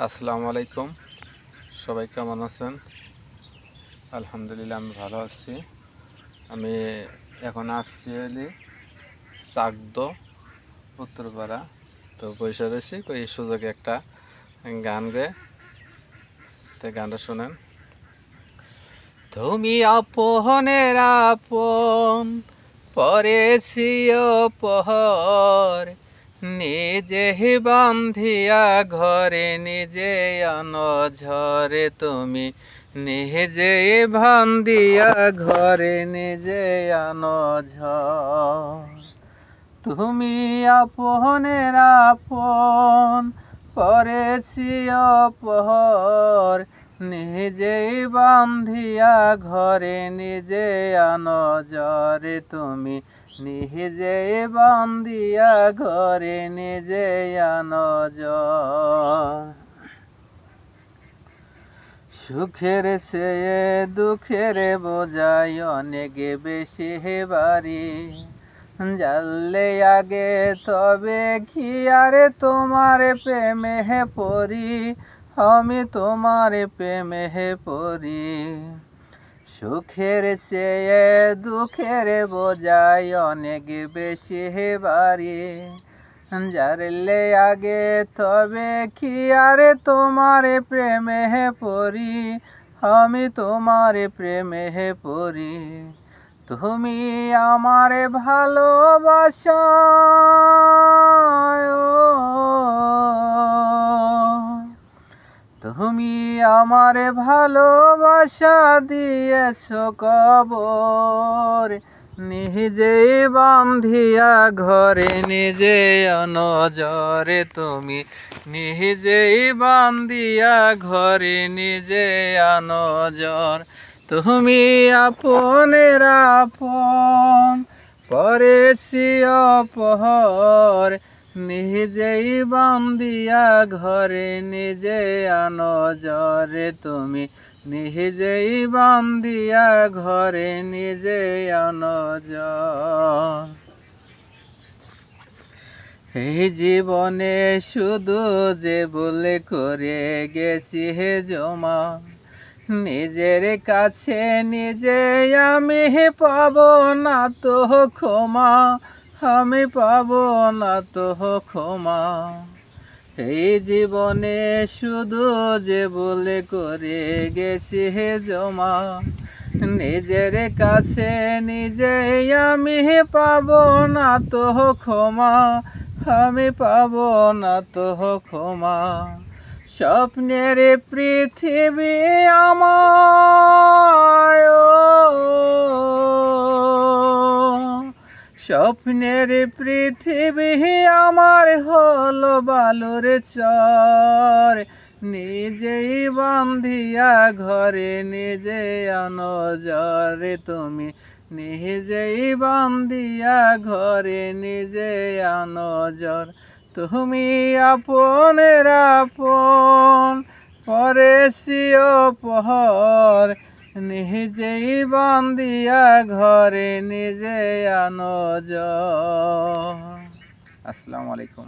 আসসালামু আলাইকুম। সবাই কেমন আছেন? আলহামদুলিল্লাহ আমি ভালো আছি। আমি এখন আসছি চাকদো উত্তরপাড়া। তো বসে রয়েছি, এই সুযোগে একটা গান গেয়ে, তো গানটা শোনেন। তুমি আপনের আপন, পরেছি অপহর, নিজে বান্ধিয়া ঘরে নিজে অনঝরে। তুমি নিজে বান্ধিয়া ঘরে নিজে অনঝর। তুমি আপনের আপন, পরেছি অপহর, নিজেই বান্ধিয়া ঘরে নিজে অনজরে। তুমি নিজেই বান্ধিয়া ঘরে নিজে অনজর। সুখের চেয়ে দুঃখের বোঝাই অনেক বেশি বাড়ি, জানলে আগে তবে কি আরে তোমার প্রেমে পড়ি, আমি তোমার প্রেমে পড়ি। সুখের চেয়ে দুঃখের বোঝাই অনেক বেশি বাড়ি, জানলে আগে তবে কি আরে তোমার প্রেমে পড়ি, আমি তোমার প্রেমে পড়ি। তুমি আমার ভালোবাসা, তুমি আমার ভালোবাসা দিয়েছ কবর, নিজেই বান্ধিয়া ঘরে নিজে অনজরে। তুমি নিজেই বান্ধিয়া ঘরে নিজে অনজর। তুমি আপনের আপন, পরেছি অপহর, নিজেই বান্ধিয়া ঘরে নিজে অনজরে। তুমি নিজেই বান্ধিয়া ঘরে নিজে অনজর। এই জীবনে শুধু যে বলে করে গেছি হে জমা, নিজের কাছে নিজে আমি পাব না তো ক্ষমা, আমি পাব না তো ক্ষমা। এই জীবনে শুধু যে বলে করে গেছি হে জমা, নিজের কাছে নিজে আমি পাব না তো ক্ষমা, আমি পাব না তো ক্ষমা। স্বপ্নের পৃথিবী আমায়, স্বপ্নের পৃথিবী আমার হলো বালুর চর, নিজেই বান্ধিয়া ঘরে নিজে অনজরে। তুমি নিজেই বান্ধিয়া ঘরে নিজে অনজর। তুমি আপনের আপন, পরেছি অপহর, নিজেই বান্ধিয়া ঘরে নিজে অনজর। আসসালামু আলাইকুম।